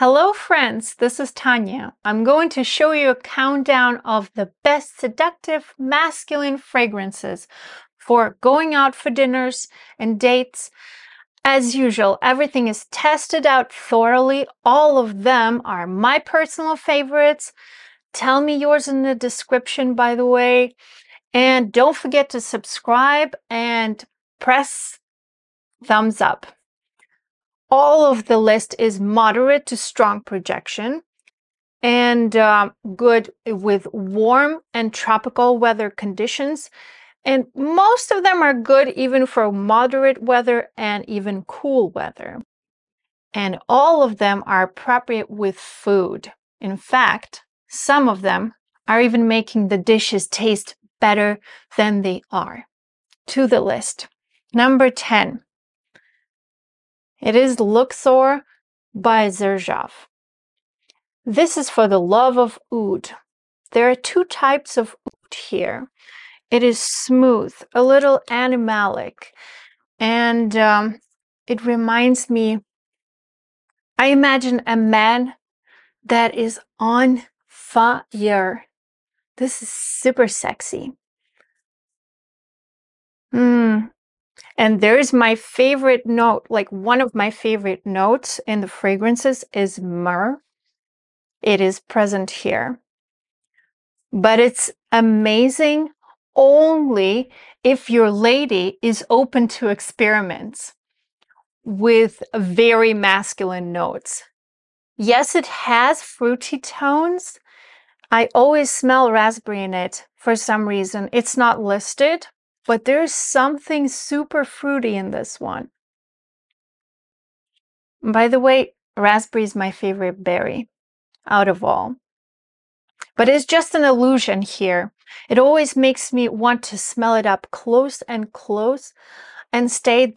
Hello friends, this is Tanya. I'm going to show you a countdown of the best seductive masculine fragrances for going out for dinners and dates. As usual, everything is tested out thoroughly. All of them are my personal favorites. Tell me yours in the description, by the way. And don't forget to subscribe and press thumbs up. All of the list is moderate to strong projection and good with warm and tropical weather conditions. And most of them are good even for moderate weather and even cool weather. And all of them are appropriate with food. In fact, some of them are even making the dishes taste better than they are. To the list. Number 10. It is Luxor by Xerjoff. This is for the love of oud. There are two types of oud here. It is smooth, a little animalic, and it reminds me, I imagine a man that is on fire. This is super sexy. And there's my favorite note, like one of my favorite notes in the fragrances is myrrh. It is present here. But it's amazing only if your lady is open to experiments with very masculine notes. Yes, it has fruity tones. I always smell raspberry in it for some reason. It's not listed, but there's something super fruity in this one. By the way, raspberry is my favorite berry out of all. But it's just an illusion here. It always makes me want to smell it up close and close and stay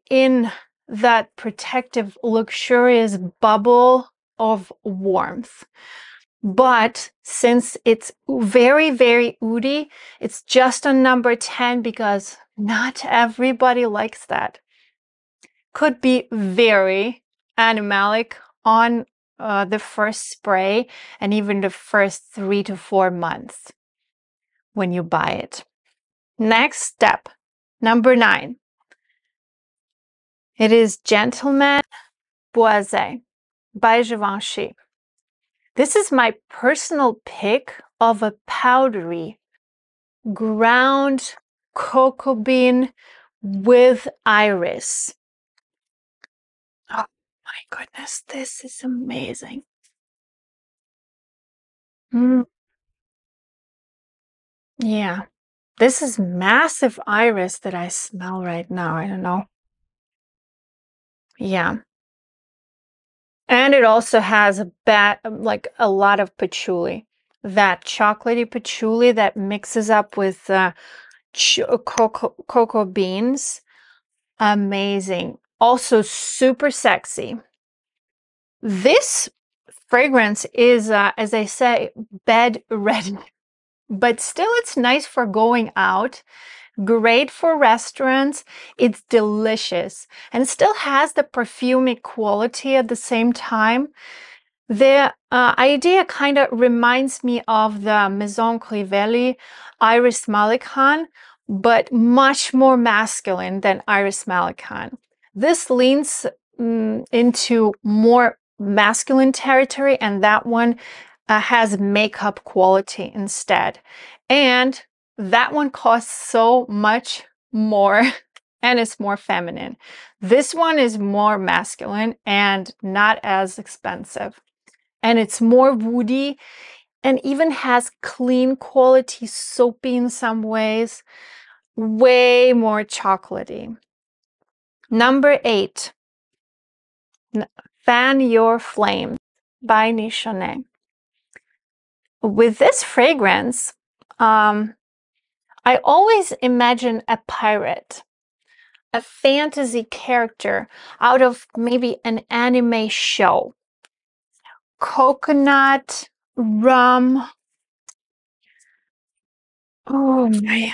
in that protective, luxurious bubble of warmth. But since it's very, very oudy, it's just on number 10 because not everybody likes that. Could be very animalic on the first spray and even the first 3 to 4 months when you buy it. Next step, number 9. It is Gentleman Boisé by Givenchy. This is my personal pick of a powdery ground cocoa bean with iris. Oh my goodness, this is amazing. Yeah, this is massive iris that I smell right now. I don't know. Yeah. And it also has like a lot of patchouli. That chocolatey patchouli that mixes up with cocoa beans. Amazing. Also super sexy. This fragrance is, as I say, bed ready. But still, it's nice for going out. Great for restaurants. It's delicious. And it still has the perfumy quality at the same time. The idea kind of reminds me of the Maison Crivelli Iris Malikan, but much more masculine than Iris Malikan. This leans into more masculine territory, and that one has makeup quality instead. And that one costs so much more and it's more feminine. This one is more masculine and not as expensive. And it's more woody and even has clean quality, soapy in some ways, way more chocolatey. Number 8, Fan Your Flame by Nichonnet. With this fragrance, I always imagine a pirate, a fantasy character out of maybe an anime show. Coconut, rum. Oh my.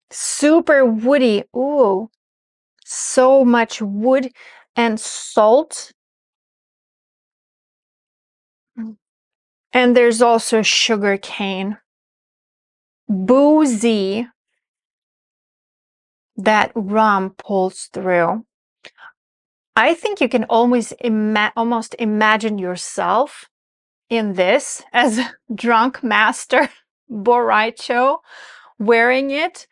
Super woody. Ooh, So much wood and salt. And there's also sugar cane. Boozy that rum pulls through. I think you can almost imagine yourself in this as drunk master borracho wearing it.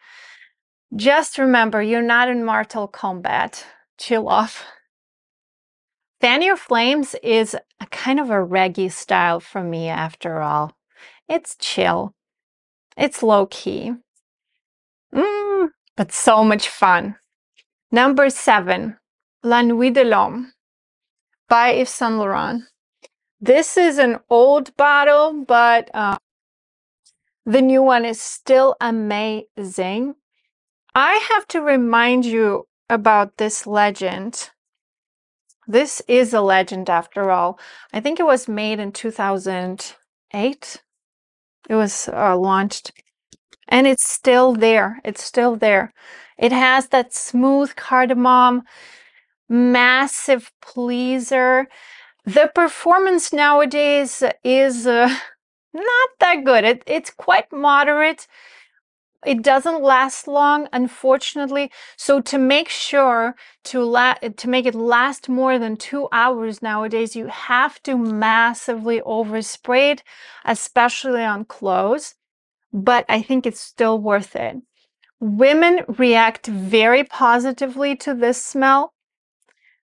Just remember, you're not in Mortal Kombat. Chill off. Fan Your Flames is a kind of a reggae style for me after all. It's chill. It's low-key. But so much fun. Number 7, La Nuit de l'Homme by Yves Saint Laurent. This is an old bottle, but the new one is still amazing. I have to remind you about this legend. This is a legend after all. I think it was made in 2008. It was launched. And it's still there. It's still there. It has that smooth cardamom, massive pleaser. The performance nowadays is not that good. It's quite moderate. It doesn't last long, unfortunately. So to make sure to make it last more than 2 hours nowadays, you have to massively overspray it, especially on clothes. But I think it's still worth it. Women react very positively to this smell.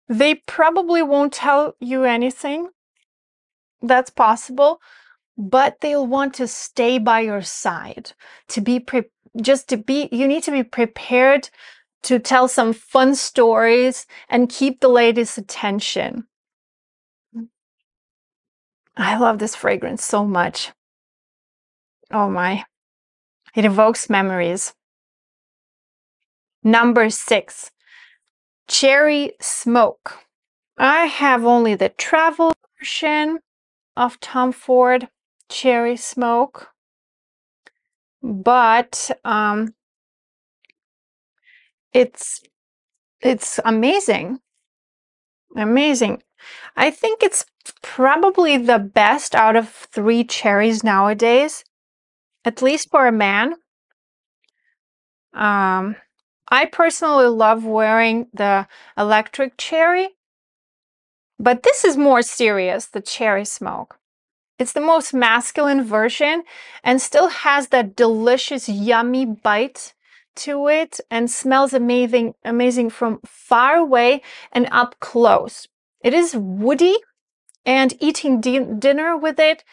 They probably won't tell you anything. That's possible. But they'll want to stay by your side. You need to be prepared to tell some fun stories and keep the ladies' attention. I love this fragrance so much. Oh my. It evokes memories. Number 6, Cherry Smoke. I have only the travel version of Tom Ford Cherry Smoke, but it's amazing. Amazing. I think it's probably the best out of 3 cherries nowadays, at least for a man. I personally love wearing the electric cherry, but this is more serious, the Cherry Smoke. It's the most masculine version and still has that delicious, yummy bite to it and smells amazing from far away and up close. It is woody, and eating dinner with it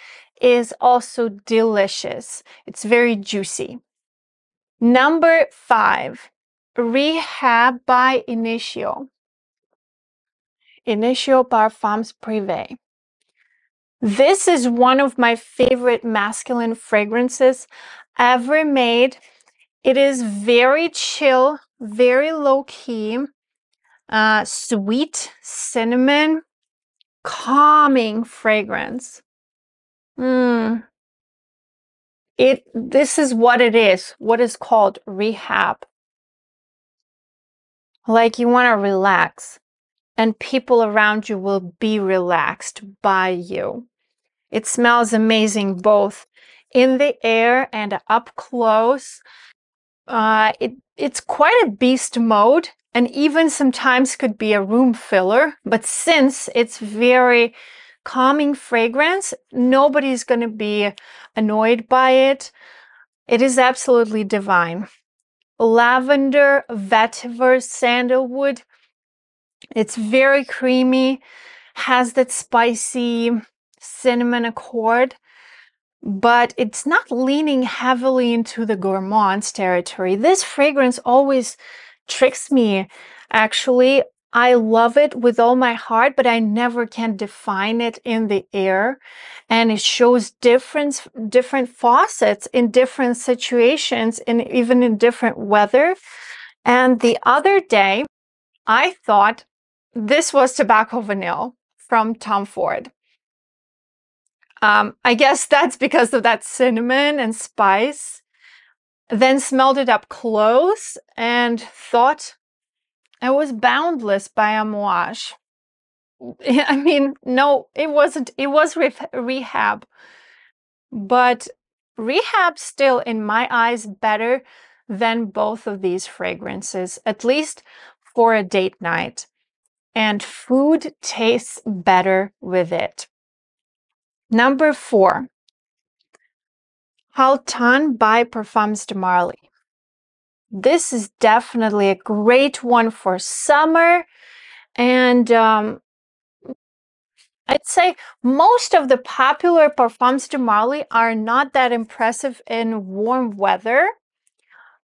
is also delicious. It's very juicy. Number 5, Rehab by Initio. Initio Parfums Privés. This is one of my favorite masculine fragrances ever made. It is very chill, very low-key, sweet cinnamon, calming fragrance. This is what it is, what is called Rehab. Like you want to relax, and people around you will be relaxed by you. It smells amazing both in the air and up close. It's quite a beast mode, and even sometimes could be a room filler. But since it's very calming fragrance, nobody's going to be annoyed by it. It is absolutely divine. Lavender, vetiver, sandalwood. It's very creamy, has that spicy cinnamon accord, but it's not leaning heavily into the gourmands territory. This fragrance always tricks me, actually. I love it with all my heart, but I never can define it in the air. And it shows different faucets in different situations and even in different weather. And the other day, I thought this was tobacco vanille from Tom Ford. I guess that's because of that cinnamon and spice. Then smelled it up close and thought It was Boundless by AMOUAGE. I mean, no, it wasn't. It was Rehab. But Rehab still, in my eyes, better than both of these fragrances, at least for a date night. And food tastes better with it. Number 4, Haltan by Parfums de Marly. This is definitely a great one for summer. And I'd say most of the popular Parfums de Marly are not that impressive in warm weather.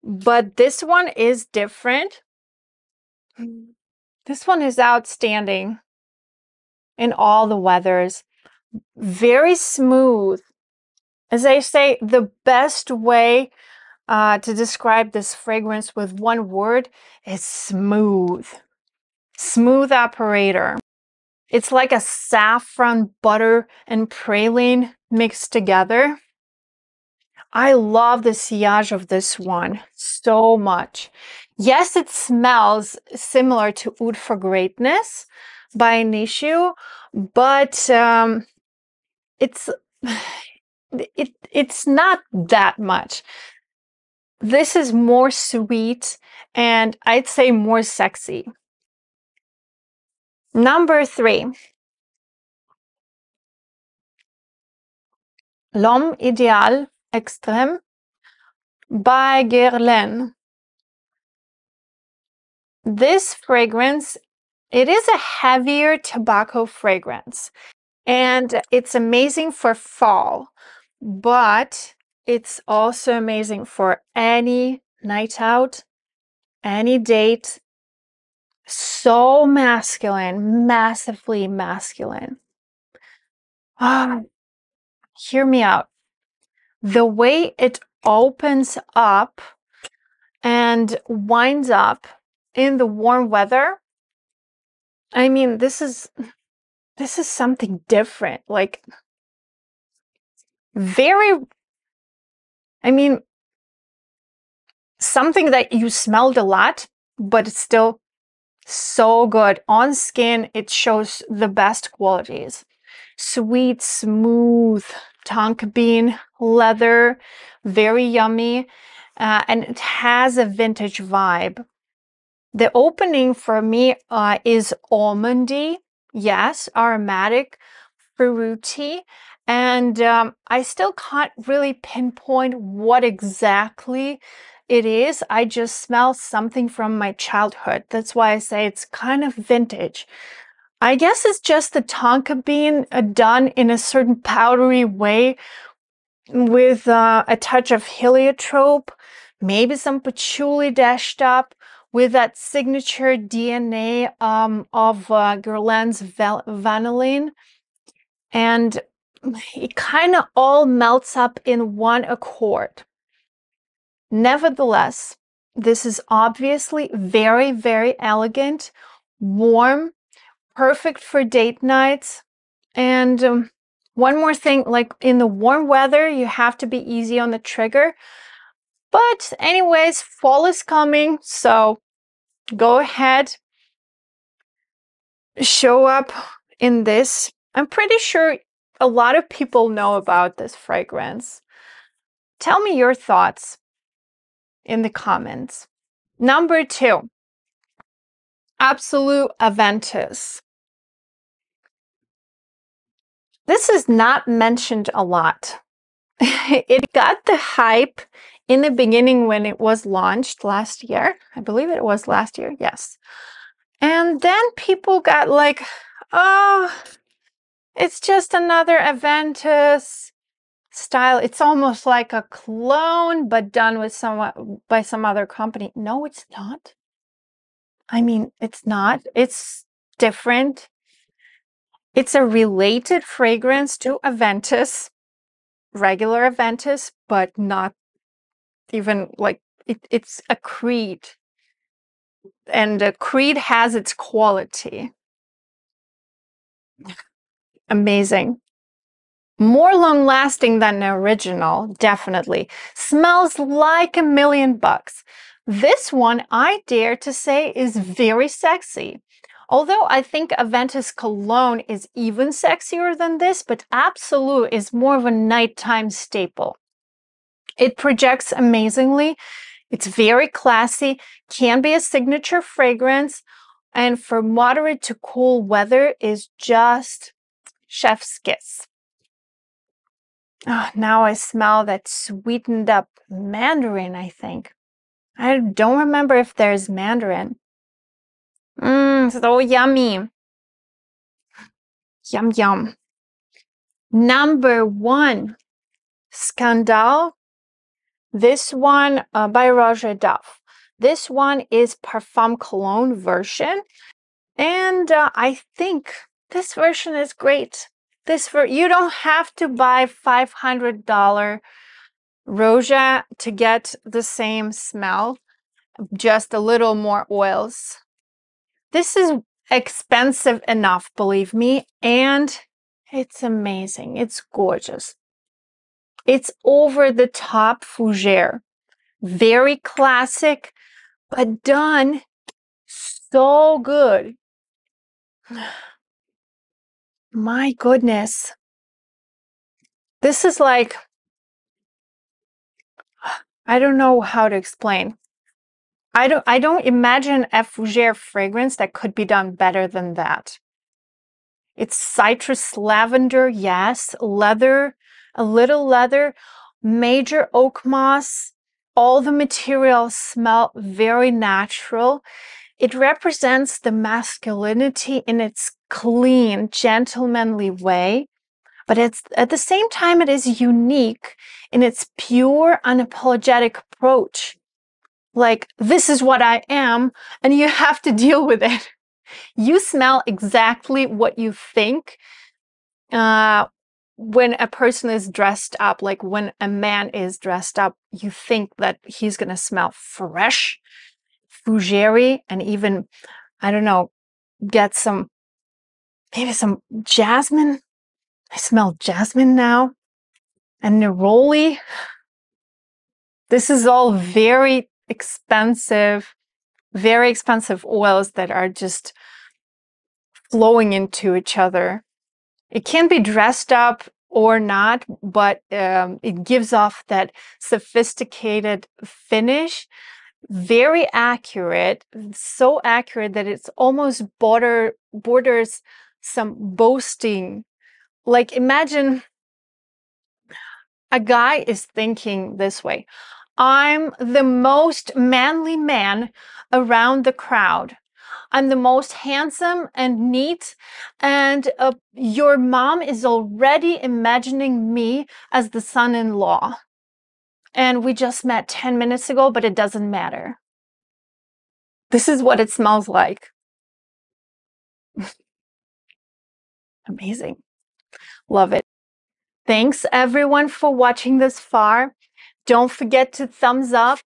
But this one is different. This one is outstanding in all the weathers. Very smooth. As I say, the best way to describe this fragrance with one word is smooth. Smooth operator. It's like a saffron, butter, and praline mixed together. I love the sillage of this one so much. Yes, it smells similar to Oud for Greatness by Nishu, but it's not that much. This is more sweet and I'd say more sexy. Number 3, L'Homme Idéal Extrême by Guerlain. This fragrance, it is a heavier tobacco fragrance and it's amazing for fall, but it's also amazing for any night out, any date. So masculine, massively masculine. Hear me out. The way it opens up and winds up in the warm weather, I mean, this is something different. Like, very, I mean, something that you smelled a lot, but it's still so good. On skin, it shows the best qualities. Sweet, smooth, tonka bean, leather, very yummy, and it has a vintage vibe. The opening for me is almondy, yes, aromatic, fruity, and I still can't really pinpoint what exactly it is. I just smell something from my childhood. That's why I say it's kind of vintage. I guess it's just the tonka bean done in a certain powdery way with a touch of heliotrope, maybe some patchouli dashed up with that signature DNA of Guerlain's vanillin. And it kind of all melts up in one accord. Nevertheless, this is obviously very, very elegant, warm, perfect for date nights. And one more thing, like in the warm weather, you have to be easy on the trigger. But anyways, fall is coming, so go ahead, show up in this. I'm pretty sure a lot of people know about this fragrance. Tell me your thoughts in the comments. Number 2, Absolute Aventus. This is not mentioned a lot. It got the hype in the beginning when it was launched last year. I believe it was last year, yes. And then people got like, oh, it's just another Aventus style. It's almost like a clone, but done with by some other company. No, it's not. I mean, it's not. It's different. It's a related fragrance to Aventus, regular Aventus, but not even like it's a creed. And a creed has its quality. Amazing. More long-lasting than the original, definitely. Smells like $1,000,000. This one, I dare to say, is very sexy. Although I think Aventus cologne is even sexier than this, but Absolute is more of a nighttime staple. It projects amazingly. It's very classy, can be a signature fragrance, and for moderate to cool weather is just chef's kiss. Oh, now I smell that sweetened up mandarin, I think. I don't remember if there's mandarin. So yummy. Yum, yum. Number 1, Scandal. This one by Roger Duff. This one is Parfum Cologne version. And I think this version is great. You don't have to buy $500 Roja to get the same smell, just a little more oils. This is expensive enough, believe me, and it's amazing. It's gorgeous. It's over the top fougere. Very classic, but done so good. My goodness. This is like, I don't know how to explain. I don't imagine a fougere fragrance that could be done better than that. It's citrus lavender, yes, leather, a little leather, major oak moss. All the materials smell very natural. It represents the masculinity in its clean, gentlemanly way, but it's at the same time it is unique in its pure, unapologetic approach. Like, this is what I am, and you have to deal with it. You smell exactly what you think when a person is dressed up, like when a man is dressed up, you think that he's gonna smell fresh, fougere, and even, I don't know, get maybe some jasmine. I smell jasmine now. And neroli. This is all very expensive oils that are just flowing into each other. It can be dressed up or not, but it gives off that sophisticated finish. Very accurate, so accurate that it's almost borders some boasting. Like, imagine a guy is thinking this way: I'm the most manly man around the crowd. I'm the most handsome and neat, and your mom is already imagining me as the son-in-law. And we just met 10 minutes ago, but it doesn't matter. This is what it smells like. Amazing. Love it. Thanks everyone for watching this far. Don't forget to thumbs up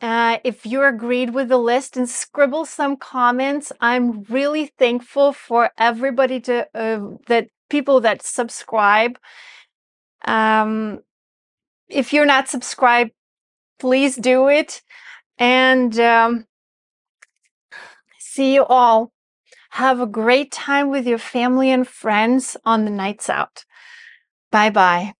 if you agreed with the list, and scribble some comments. I'm really thankful for everybody people that subscribe. If you're not subscribed, please do it. And see you all. Have a great time with your family and friends on the nights out. Bye-bye.